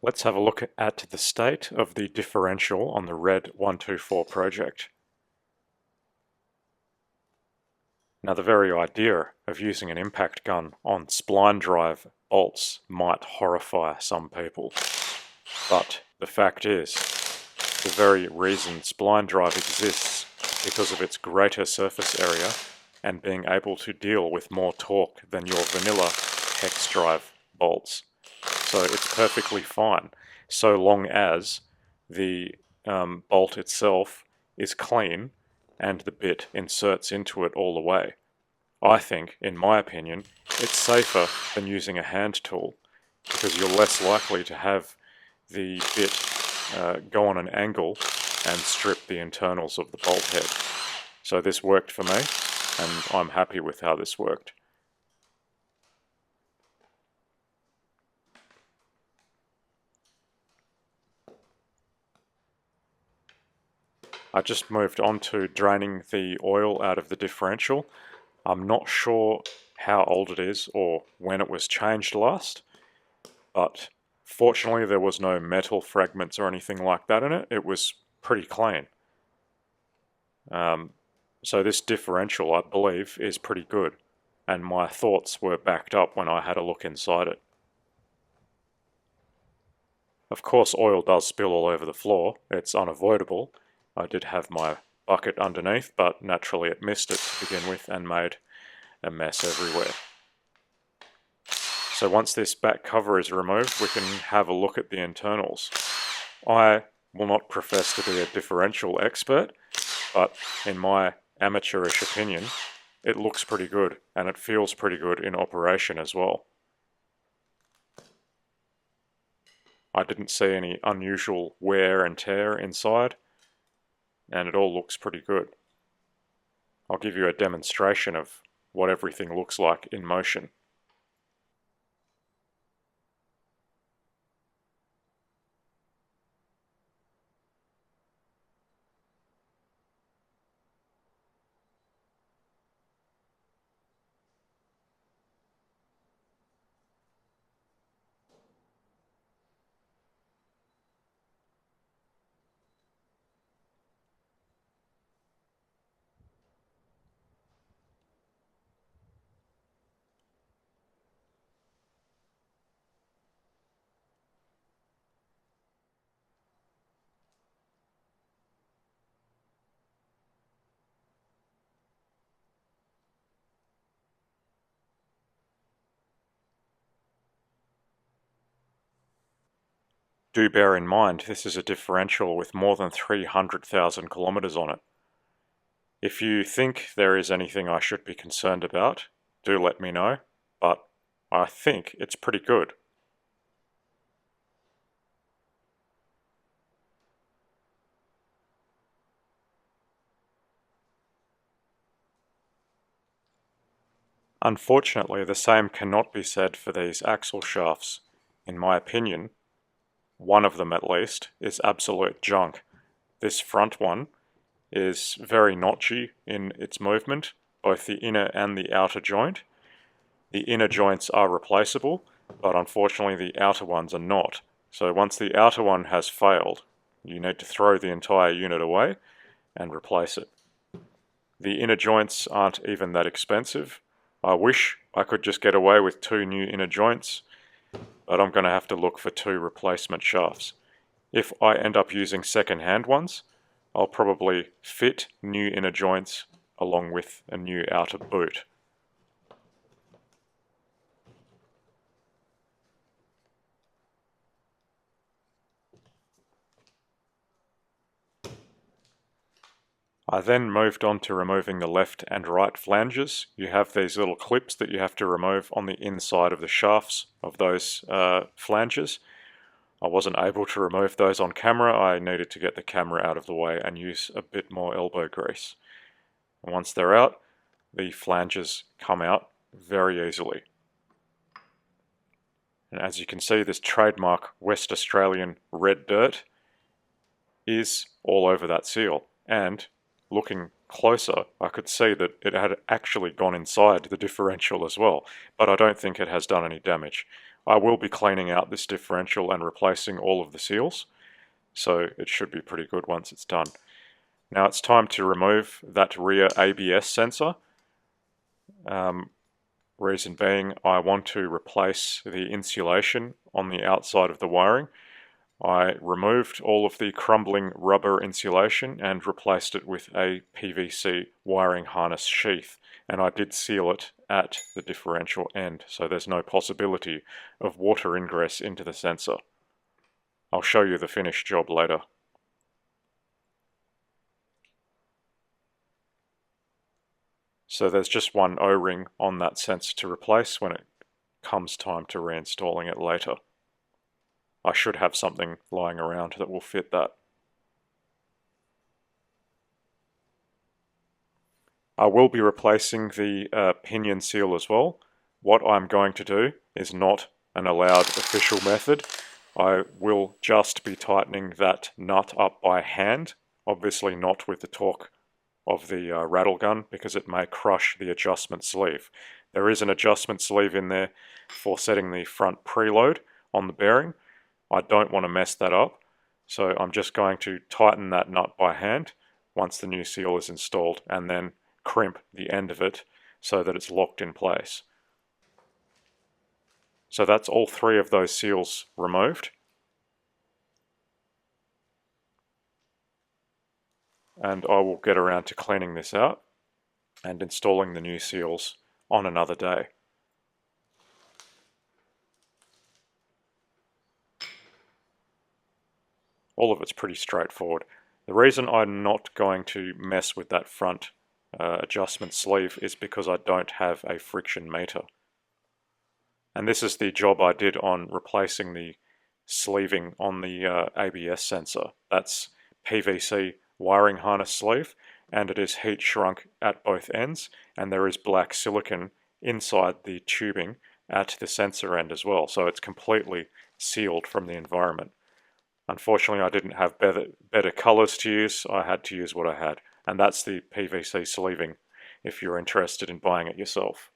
Let's have a look at the state of the differential on the w124 project. Now, the very idea of using an impact gun on spline drive bolts might horrify some people, but the fact is, the very reason spline drive exists because of its greater surface area and being able to deal with more torque than your vanilla hex drive bolts. So it's perfectly fine, so long as the bolt itself is clean and the bit inserts into it all the way. I think, in my opinion, it's safer than using a hand tool because you're less likely to have the bit go on an angle and strip the internals of the bolt head. So this worked for me, and I'm happy with how this worked. I just moved on to draining the oil out of the differential. I'm not sure how old it is or when it was changed last, but fortunately there was no metal fragments or anything like that in it. It was pretty clean. So this differential, I believe, is pretty good, and my thoughts were backed up when I had a look inside it. Of course, oil does spill all over the floor. It's unavoidable. I did have my bucket underneath, but naturally it missed it to begin with and made a mess everywhere. So once this back cover is removed, we can have a look at the internals. I will not profess to be a differential expert, but in my amateurish opinion, it looks pretty good and it feels pretty good in operation as well. I didn't see any unusual wear and tear inside, and it all looks pretty good. I'll give you a demonstration of what everything looks like in motion. Do bear in mind this is a differential with more than 300,000 kilometers on it. If you think there is anything I should be concerned about, do let me know, but I think it's pretty good. Unfortunately, the same cannot be said for these axle shafts. In my opinion, one of them at least, is absolute junk. This front one is very notchy in its movement, both the inner and the outer joint. The inner joints are replaceable, but unfortunately the outer ones are not. So once the outer one has failed, you need to throw the entire unit away and replace it. The inner joints aren't even that expensive. I wish I could just get away with 2 new inner joints, but I'm going to have to look for 2 replacement shafts. If I end up using second-hand ones, I'll probably fit new inner joints along with a new outer boot. I then moved on to removing the left and right flanges. You have these little clips that you have to remove on the inside of the shafts of those flanges. I wasn't able to remove those on camera. I needed to get the camera out of the way and use a bit more elbow grease. And once they're out, the flanges come out very easily. And as you can see, this trademark West Australian red dirt is all over that seal. And looking closer, I could see that it had actually gone inside the differential as well, but I don't think it has done any damage. I will be cleaning out this differential and replacing all of the seals, so it should be pretty good once it's done. Now it's time to remove that rear ABS sensor. Reason being, I want to replace the insulation on the outside of the wiring. I removed all of the crumbling rubber insulation and replaced it with a PVC wiring harness sheath, and I did seal it at the differential end, so there's no possibility of water ingress into the sensor. I'll show you the finished job later. So there's just one O-ring on that sensor to replace when it comes time to reinstalling it later. I should have something lying around that will fit that. I will be replacing the pinion seal as well. What I'm going to do is not an allowed official method. I will just be tightening that nut up by hand, obviously not with the torque of the rattle gun, because it may crush the adjustment sleeve. There is an adjustment sleeve in there for setting the front preload on the bearing. I don't want to mess that up, so I'm just going to tighten that nut by hand once the new seal is installed, and then crimp the end of it so that it's locked in place. So that's all three of those seals removed. And I will get around to cleaning this out and installing the new seals on another day. All of it's pretty straightforward. The reason I'm not going to mess with that front adjustment sleeve is because I don't have a friction meter. And this is the job I did on replacing the sleeving on the ABS sensor. That's PVC wiring harness sleeve, and it is heat shrunk at both ends, and there is black silicon inside the tubing at the sensor end as well, so it's completely sealed from the environment. Unfortunately, I didn't have better colors to use. I had to use what I had, and that's the PVC sleeving if you're interested in buying it yourself.